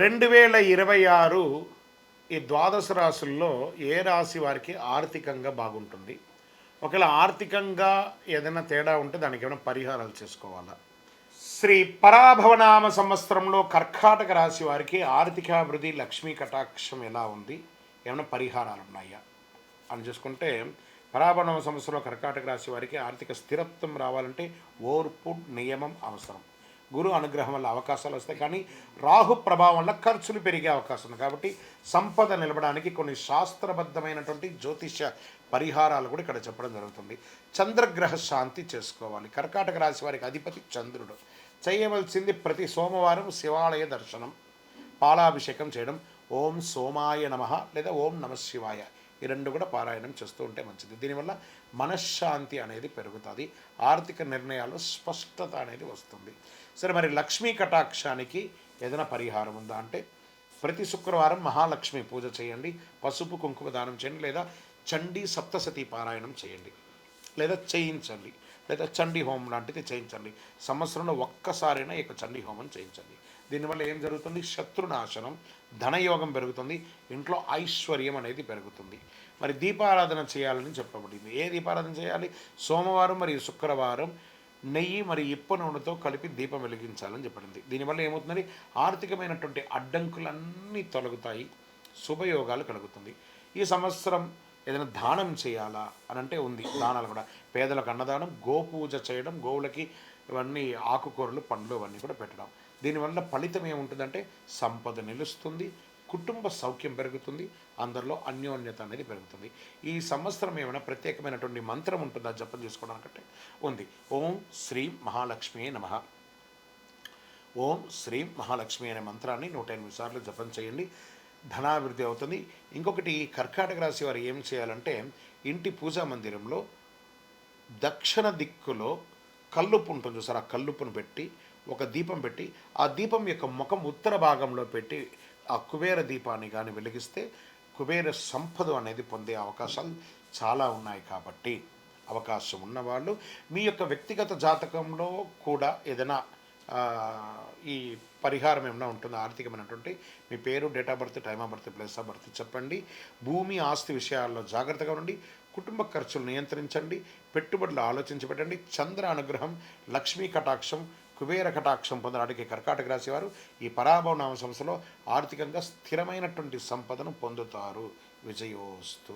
2026 ఈ ద్వాదశ రాశుల్లో ఏ రాశి వారికి ఆర్థికంగా బాగుంటుంది? ఒకవేళ ఆర్థికంగా ఏదైనా తేడా ఉంటే దానికి ఏమైనా పరిహారాలు చేసుకోవాలా? శ్రీ పరాభవనామ సంవత్సరంలో కర్కాటక రాశి వారికి ఆర్థికాభివృద్ధి లక్ష్మీ కటాక్షం ఎలా ఉంది? ఏమైనా పరిహారాలు ఉన్నాయా అని చూసుకుంటే, పరాభవనామ సంవత్సరంలో కర్కాటక రాశి వారికి ఆర్థిక స్థిరత్వం రావాలంటే ఓర్పు నియమం అవసరం. గురు అనుగ్రహం వల్ల అవకాశాలు వస్తాయి, కానీ రాహు ప్రభావం వల్ల ఖర్చులు పెరిగే అవకాశం ఉంది. కాబట్టి సంపద నిలబడానికి కొన్ని శాస్త్రబద్ధమైనటువంటి జ్యోతిష పరిహారాలు కూడా ఇక్కడ చెప్పడం జరుగుతుంది. చంద్రగ్రహ శాంతి చేసుకోవాలి. కర్కాటక రాశి వారికి అధిపతి చంద్రుడు. చేయవలసింది ప్రతి సోమవారం శివాలయ దర్శనం, పాలాభిషేకం చేయడం, ఓం సోమాయ నమః లేదా ఓం నమ శివాయ, ఈ రెండు కూడా పారాయణం చేస్తూ ఉంటే మంచిది. దీనివల్ల మనశ్శాంతి అనేది పెరుగుతుంది, ఆర్థిక నిర్ణయాలు స్పష్టత అనేది వస్తుంది. సరే, మరి లక్ష్మీ కటాక్షానికి ఏదైనా పరిహారం ఉందా అంటే, ప్రతి శుక్రవారం మహాలక్ష్మి పూజ చేయండి, పసుపు కుంకుమ దానం చేయండి, లేదా చండీ సప్తసతి పారాయణం చేయండి, లేదా చేయించండి, లేదా చండీ హోమం లాంటిది చేయించండి. సంవత్సరంలో ఒక్కసారైనా ఈ చండీ హోమం చేయించండి. దీనివల్ల ఏం జరుగుతుంది? శత్రునాశనం, ధనయోగం పెరుగుతుంది, ఇంట్లో ఐశ్వర్యం అనేది పెరుగుతుంది. మరి దీపారాధన చేయాలని చెప్పబడింది. ఏ దీపారాధన చేయాలి? సోమవారం మరియు శుక్రవారం నెయ్యి మరి ఇప్ప నూనెతో కలిపి దీపం వెలిగించాలని చెప్పబడింది. దీనివల్ల ఏమవుతుందంటే ఆర్థికమైనటువంటి అడ్డంకులన్నీ తొలగుతాయి, శుభయోగాలు కలుగుతుంది. ఈ సంవత్సరం ఏదైనా దానం చేయాలా అని అంటే ఉంది. దానాలు కూడా పేదలకు అన్నదానం, గోపూజ చేయడం, గోవులకి ఇవన్నీ ఆకుకూరలు పండ్లు అవన్నీ కూడా పెట్టడం. దీనివల్ల ఫలితం ఏముంటుందంటే సంపద నిలుస్తుంది, కుటుంబ సౌఖ్యం పెరుగుతుంది, అందరిలో అన్యోన్యత అనేది పెరుగుతుంది. ఈ సంవత్సరం ఏమైనా ప్రత్యేకమైనటువంటి మంత్రం ఉంటుందా జపం చేసుకోవడానికంటే? ఉంది. ఓం శ్రీం మహాలక్ష్మి నమః. ఓం శ్రీం మహాలక్ష్మి అనే మంత్రాన్ని 108 సార్లు జపం చేయండి, ధనాభివృద్ధి అవుతుంది. ఇంకొకటి, కర్కాటక రాశి వారు ఏం చేయాలంటే, ఇంటి పూజా మందిరంలో దక్షిణ దిక్కులో కల్లుపు ఉంటుంది చూసారు, ఆ కల్లుపును పెట్టి ఒక దీపం పెట్టి, ఆ దీపం యొక్క ముఖం ఉత్తర భాగంలో పెట్టి ఆ కుబేర దీపాన్ని కానీ వెలిగిస్తే కుబేర సంపద అనేది పొందే అవకాశాలు చాలా ఉన్నాయి. కాబట్టి అవకాశం ఉన్నవాళ్ళు మీ యొక్క వ్యక్తిగత జాతకంలో కూడా ఏదైనా ఈ పరిహారం ఏమైనా ఉంటుందో ఆర్థికమైనటువంటి, మీ పేరు, date of birth, time of birth, place of birth చెప్పండి. భూమి ఆస్తి విషయాల్లో జాగ్రత్తగా ఉండి కుటుంబ ఖర్చులు నియంత్రించండి, పెట్టుబడులు ఆలోచించి పెట్టండి. చంద్ర అనుగ్రహం, లక్ష్మీ కటాక్షం, కుబేర కటాక్షం పొందడానికి కర్కాటక రాశి వారు ఈ పరాభవనామ సంవత్సరంలో ఆర్థికంగా స్థిరమైనటువంటి సంపదను పొందుతారు. విజయోస్తు.